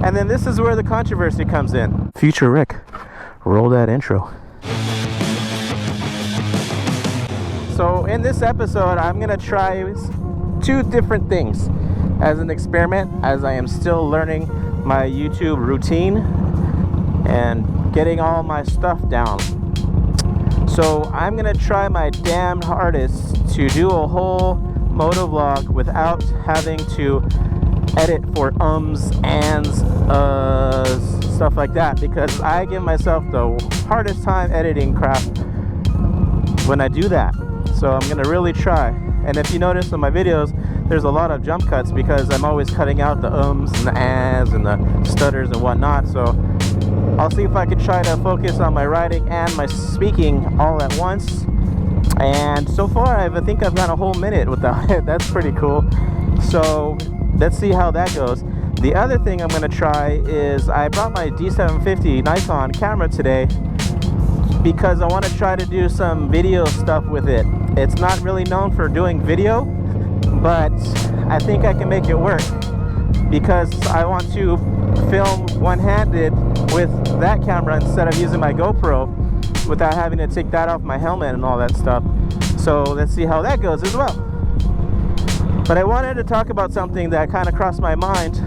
And then this is where the controversy comes in. Future Rick, roll that intro. So in this episode, I'm gonna try 2 different things as an experiment, as I am still learning my YouTube routine and getting all my stuff down. So I'm gonna try my damn hardest to do a whole motovlog without having to edit for ums, ands, stuff like that, because I give myself the hardest time editing crap when I do that. So I'm gonna really try. And if you notice in my videos, there's a lot of jump cuts because I'm always cutting out the ums and the ahs and the stutters and whatnot. So I'll see if I can try to focus on my writing and my speaking all at once. And so far, I think I've gone a whole minute without it. That's pretty cool. So let's see how that goes. The other thing I'm gonna try is I brought my D750 Nikon camera today because I want to try to do some video stuff with it. It's not really known for doing video, but I think I can make it work because I want to film one-handed with that camera instead of using my GoPro without having to take that off my helmet and all that stuff. So let's see how that goes as well. But I wanted to talk about something that kind of crossed my mind,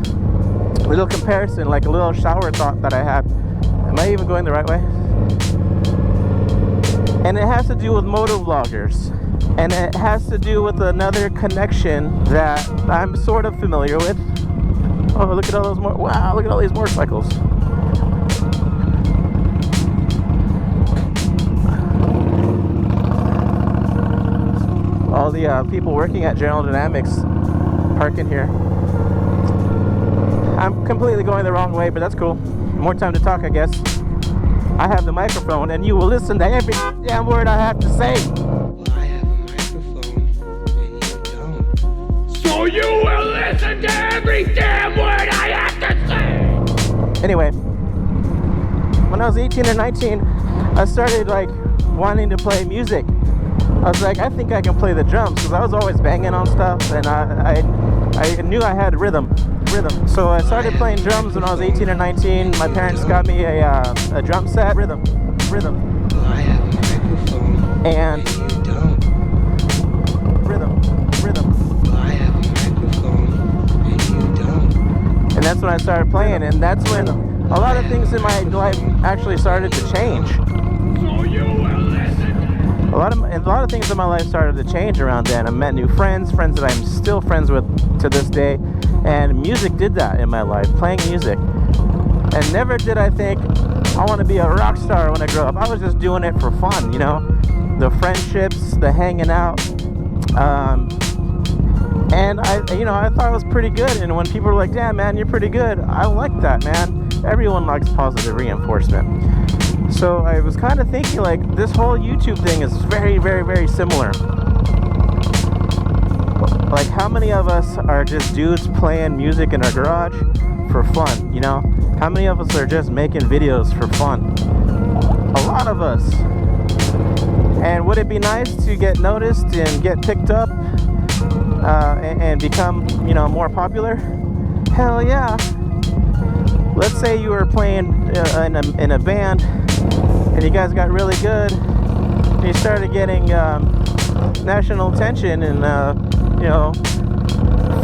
a little comparison, like a little shower thought that I had. Am I even going the right way? And it has to do with motovloggers. And it has to do with another connection that I'm sort of familiar with. Oh, look at all those wow, look at all these motorcycles. All the people working at General Dynamics parking here. I'm completely going the wrong way, but that's cool. More time to talk, I guess. I have the microphone, and you will listen to every damn word I have to say. Well, I have a microphone, and you don't. So you will listen to every damn word I have to say! Anyway, when I was 18 or 19, I started like wanting to play music. I was like, I think I can play the drums, because I was always banging on stuff, and I knew I had rhythm. So I started playing drums when I was 18 or 19. My parents got me a drum set. Rhythm. Well, I have a microphone, And you don't. rhythm. Well, I have a microphone, and you don't. And that's when I started playing, and that's when a lot of things in my life actually started to change. So you will listen. A lot of things in my life started to change around then. I met new friends that I'm still friends with to this day, and music did that in my life, playing music. And never did I think I want to be a rock star when I grow up. I was just doing it for fun, you know, the friendships, the hanging out, and I thought it was pretty good. And when people were like, "Damn, man, you're pretty good," I like that, man. Everyone likes positive reinforcement. So I was kind of thinking, like, this whole YouTube thing is very, very, very similar. Like, how many of us are just dudes playing music in our garage for fun, you know? How many of us are just making videos for fun? A lot of us. And would it be nice to get noticed and get picked up and become, you know, more popular? Hell yeah. Let's say you were playing in a band and you guys got really good and you started getting national attention and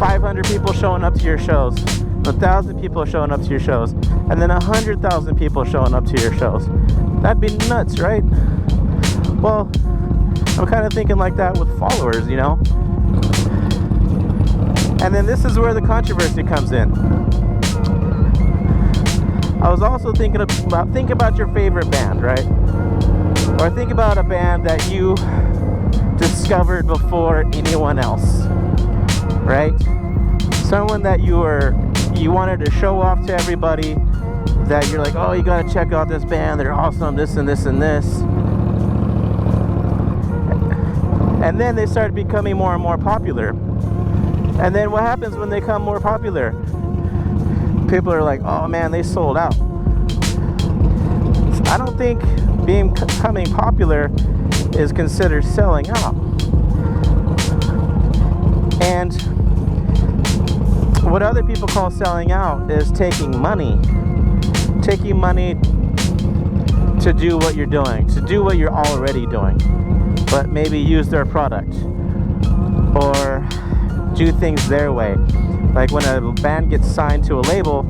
500 people showing up to your shows, 1,000 people showing up to your shows, and then 100,000 people showing up to your shows. That'd be nuts, right? Well, I'm kind of thinking like that with followers, you know? And then this is where the controversy comes in. I was also think about your favorite band, right? Or think about a band that you discovered before anyone else, right? Someone that you wanted to show off to everybody, that you're like, oh, you gotta check out this band, they're awesome, this and this and this. And then they started becoming more and more popular. And then what happens when they become more popular? People are like, oh man, they sold out. I don't think becoming popular is considered selling out. And what other people call selling out is taking money to do what you're doing, to do what you're already doing, but maybe use their product or do things their way. Like when a band gets signed to a label,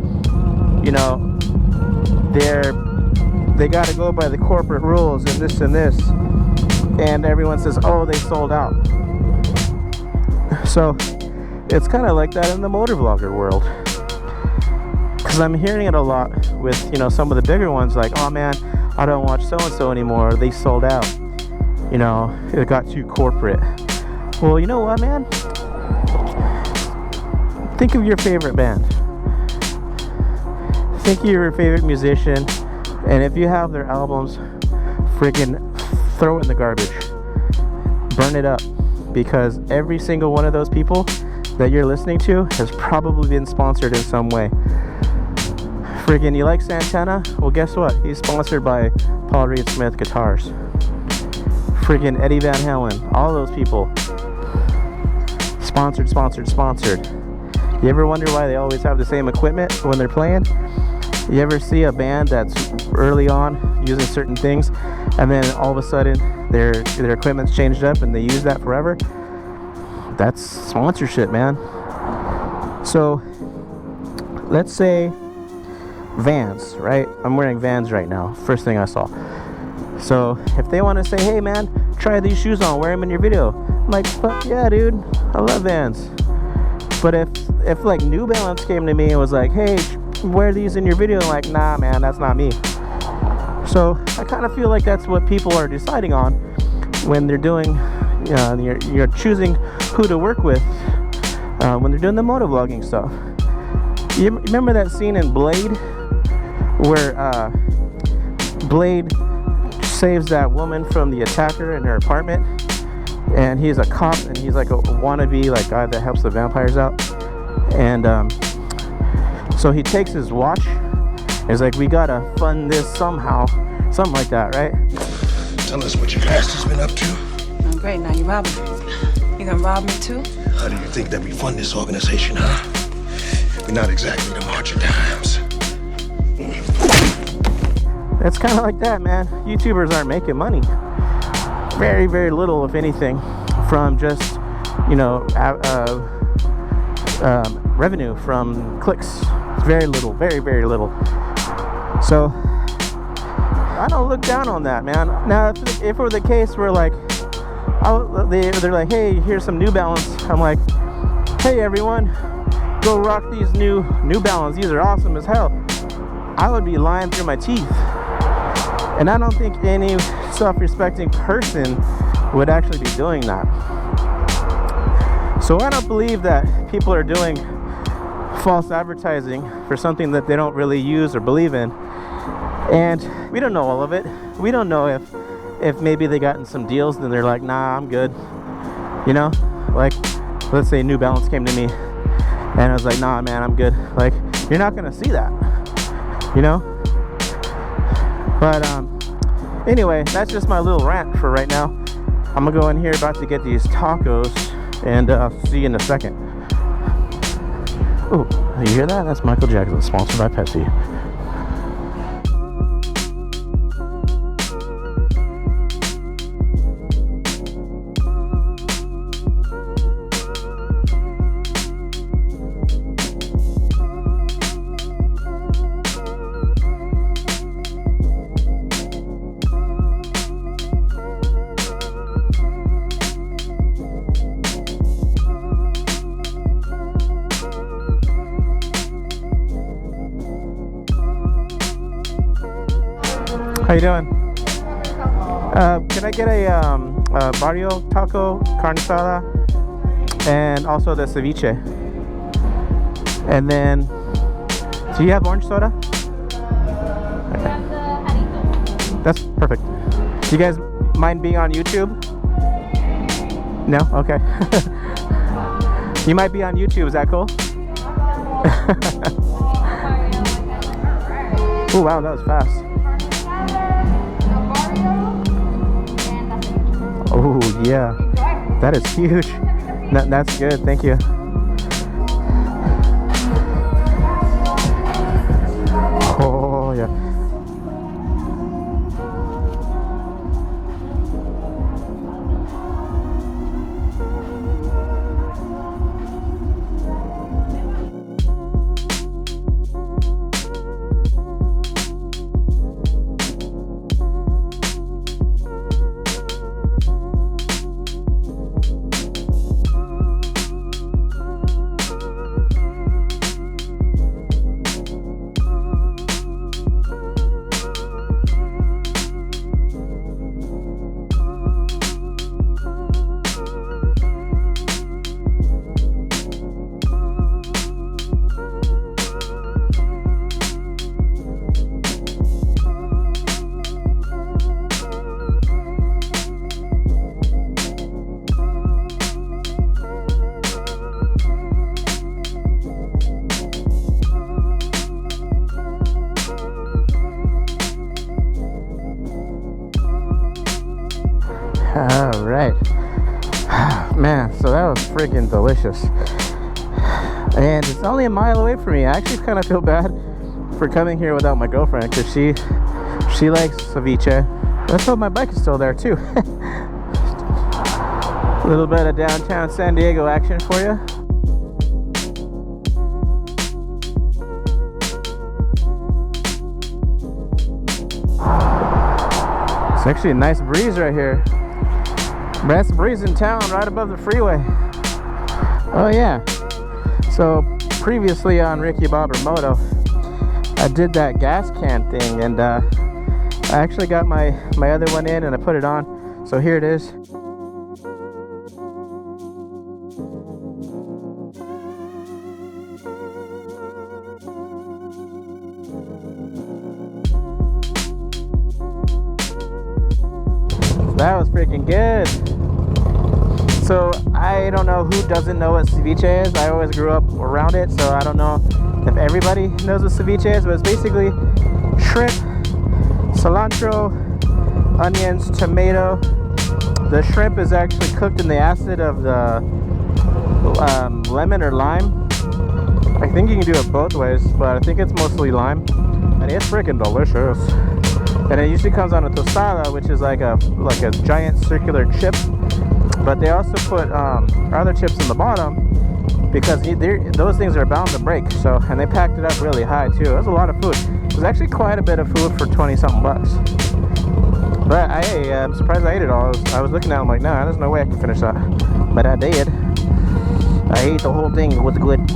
you know, they got to go by the corporate rules and this, and everyone says, oh, they sold out. So it's kind of like that in the motovlogger world, because I'm hearing it a lot with, you know, some of the bigger ones, like, oh man, I don't watch so and so anymore, they sold out, you know, it got too corporate. Well, you know what, man, think of your favorite band, think of your favorite musician, and if you have their albums, freaking throw it in the garbage, burn it up, because every single one of those people that you're listening to has probably been sponsored in some way. Friggin', you like Santana? Well, guess what? He's sponsored by Paul Reed Smith Guitars. Friggin' Eddie Van Halen. All those people. Sponsored. You ever wonder why they always have the same equipment when they're playing? You ever see a band that's early on using certain things, and then all of a sudden their equipment's changed up and they use that forever? That's sponsorship, man. So let's say Vans, right? I'm wearing Vans right now, first thing I saw. So if they want to say, hey man, try these shoes on, wear them in your video, I'm like, fuck yeah, dude, I love Vans. But if like New Balance came to me and was like, hey, wear these in your video, I'm like, nah man, that's not me. So I kind of feel like that's what people are deciding on when they're doing, you're choosing who to work with when they're doing the motovlogging stuff. You remember that scene in Blade where Blade saves that woman from the attacker in her apartment, and he's a cop and he's like a wannabe like guy that helps the vampires out, and so he takes his watch. He's like, we gotta fund this somehow, something like that, right? Tell us what your master's been up to. Oh, great, now you robbing me. You gonna rob me too? How do you think that we fund this organization, huh? We're not exactly the March of Dimes. It's kind of like that, man. YouTubers aren't making money. Very, very little, if anything, from just, you know, revenue from clicks. It's very little, very, very little. So I don't look down on that, man. Now, if it were the case where like, they're like, hey, here's some New Balance. I'm like, hey everyone, go rock these New Balance. These are awesome as hell. I would be lying through my teeth. And I don't think any self-respecting person would actually be doing that. So I don't believe that people are doing false advertising for something that they don't really use or believe in. And we don't know all of it. We don't know if maybe they gotten some deals and they're like, nah, I'm good. You know, like let's say New Balance came to me and I was like, nah man, I'm good. Like, you're not gonna see that, you know. But anyway, that's just my little rant for right now. I'm gonna go in here, about to get these tacos, and see you in a second. Oh, you hear that? That's Michael Jackson, sponsored by Pepsi. How you doing? Can I get a barrio taco, carne asada, and also the ceviche? And then, do you have orange soda? Okay. That's perfect. Do you guys mind being on YouTube? No? Okay. You might be on YouTube, is that cool? Oh wow, that was fast. Oh yeah, that is huge. That's good, thank you. right. Man, so that was freaking delicious. And it's only a mile away from me. I actually kind of feel bad for coming here without my girlfriend because she likes ceviche. Let's hope my bike is still there too. A little bit of downtown San Diego action for you. It's actually a nice breeze right here. Best breeze in town, right above the freeway. Oh yeah. So previously on Ricky Bob or Moto, I did that gas can thing, and I actually got my other one in and I put it on. So here it is. That was freaking good. So I don't know who doesn't know what ceviche is. I always grew up around it, so I don't know if everybody knows what ceviche is, but it's basically shrimp, cilantro, onions, tomato. The shrimp is actually cooked in the acid of the lemon or lime. I think you can do it both ways, but I think it's mostly lime, and it's freaking delicious. And it usually comes on a tostada, which is like a giant circular chip. But they also put other chips in the bottom because those things are bound to break. So, and they packed it up really high too. It was a lot of food. It was actually quite a bit of food for 20-something bucks. But I'm surprised I ate it all. I was looking at it, I'm like, nah, there's no way I can finish that. But I did. I ate the whole thing. It was good.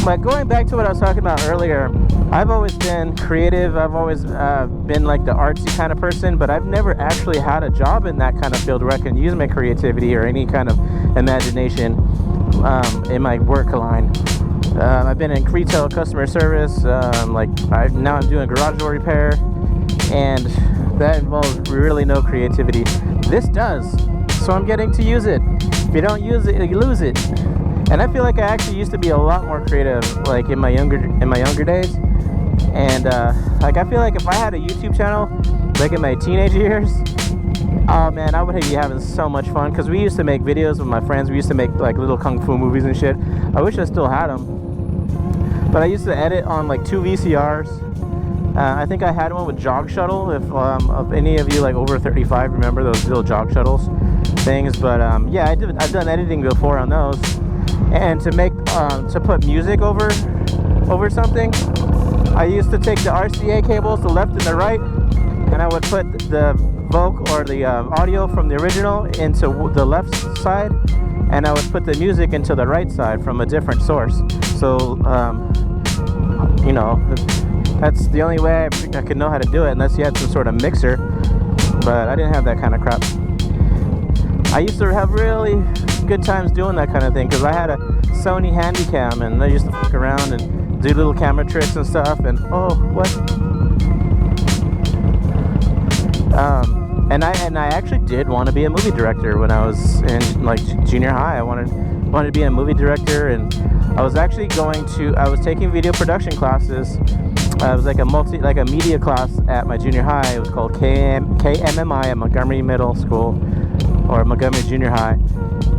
But going back to what I was talking about earlier, I've always been creative. I've always been like the artsy kind of person, but I've never actually had a job in that kind of field where I can use my creativity or any kind of imagination in my work line. I've been in retail customer service. Now I'm doing garage door repair, and that involves really no creativity. This does, so I'm getting to use it. If you don't use it, you lose it. And I feel like I actually used to be a lot more creative, like in my younger days. And I feel like if I had a YouTube channel, like in my teenage years, oh man, I would be having so much fun. Because we used to make videos with my friends. We used to make like little kung fu movies and shit. I wish I still had them. But I used to edit on like 2 VCRs. I think I had one with Jog Shuttle. If any of you like over 35 remember those little Jog Shuttles things. But yeah, I've done editing before on those. And to make to put music over something, I used to take the RCA cables, the left and the right, and I would put the vocal or the audio from the original into the left side, and I would put the music into the right side from a different source. So you know, that's the only way I could know how to do it, unless you had some sort of mixer. But I didn't have that kind of crap. I used to have really good times doing that kind of thing because I had a Sony Handycam, and I used to fuck around and do little camera tricks and stuff. And and I actually did want to be a movie director when I was in like junior high. I wanted to be a movie director, and I was actually I was taking video production classes. It was like a media class at my junior high. It was called KMMI at Montgomery Middle School, or Montgomery Junior High,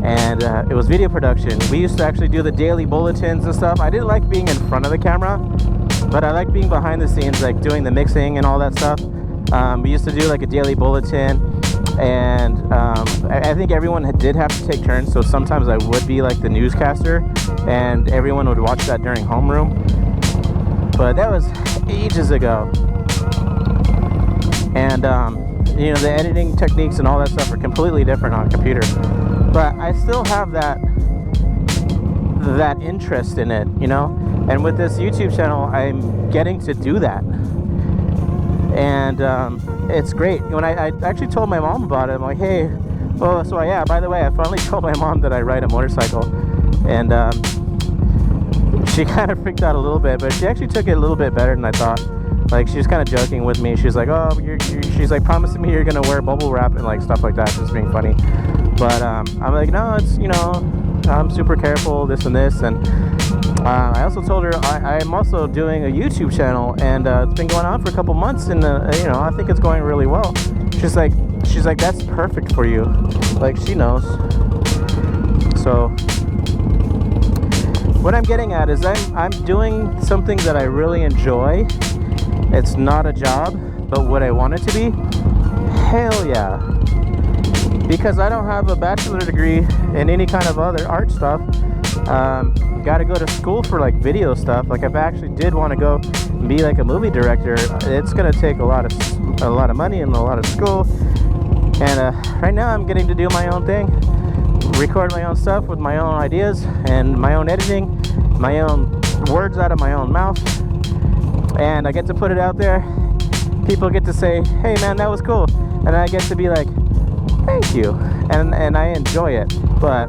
and it was video production. We used to actually do the daily bulletins and stuff. I didn't like being in front of the camera, but I liked being behind the scenes, like doing the mixing and all that stuff. We used to do like a daily bulletin, and I think everyone did have to take turns, so sometimes I would be like the newscaster, and everyone would watch that during homeroom. But that was ages ago. And you know, the editing techniques and all that stuff are completely different on a computer, but I still have that interest in it, you know. And with this YouTube channel, I'm getting to do that, and it's great. When I actually told my mom about it, I'm like, hey, by the way, I finally told my mom that I ride a motorcycle, and she kind of freaked out a little bit, but she actually took it a little bit better than I thought. Like, she was kind of joking with me. She's like, oh, she's like promising me you're gonna wear bubble wrap and like stuff like that, just being funny. But I'm like, no, it's, you know, I'm super careful, this and this. And I also told her I'm also doing a YouTube channel, and it's been going on for a couple months, and you know, I think it's going really well. She's like, she's like, that's perfect for you. Like, she knows. So what I'm getting at is I'm doing something that I really enjoy. It's not a job, but what I want it to be. Hell yeah. Because I don't have a bachelor degree in any kind of other art stuff. Got to go to school for like video stuff. Like, if I actually did want to go be like a movie director, it's gonna take a lot of money and a lot of school. And right now I'm getting to do my own thing, record my own stuff with my own ideas and my own editing, my own words out of my own mouth, and I get to put it out there. People get to say, hey man, that was cool, and I get to be like, thank you, and I enjoy it. But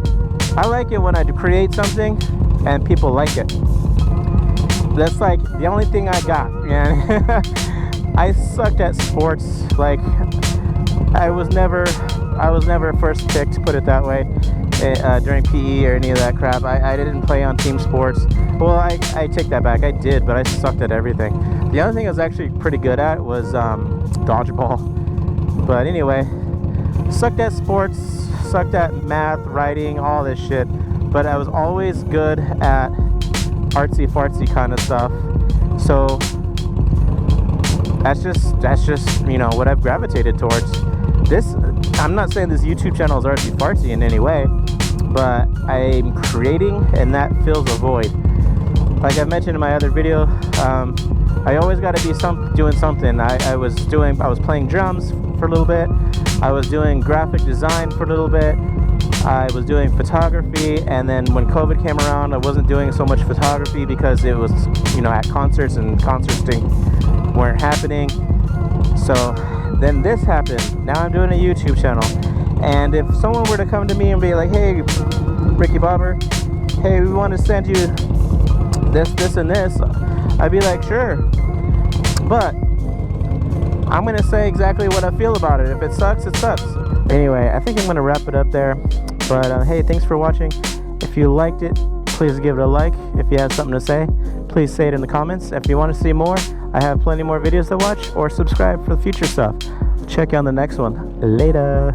I like it when I create something and people like it. That's like the only thing I got, man. I sucked at sports. Like, I was never first picked, put it that way, during PE or any of that crap. I didn't play on team sports. Well, I take that back. I did, but I sucked at everything. The only thing I was actually pretty good at was dodgeball. But anyway, sucked at sports, sucked at math, writing, all this shit. But I was always good at artsy fartsy kind of stuff. So that's just you know what I've gravitated towards. This, I'm not saying this YouTube channel is artsy fartsy in any way, but I'm creating and that fills a void. Like I mentioned in my other video, I always got to be doing something. I was playing drums for a little bit. I was doing graphic design for a little bit. I was doing photography, and then when COVID came around, I wasn't doing so much photography because it was, you know, at concerts, and concerts weren't happening. So then this happened. Now I'm doing a YouTube channel, and if someone were to come to me and be like, hey, Ricky Bobber, hey, we want to send you this and this, I'd be like, sure, but I'm gonna say exactly what I feel about it. If it sucks, it sucks. Anyway, I think I'm gonna wrap it up there. But hey, thanks for watching. If you liked it, please give it a like. If you have something to say, please say it in the comments. If you want to see more, I have plenty more videos to watch, or subscribe for the future stuff. Check you on the next one. Later.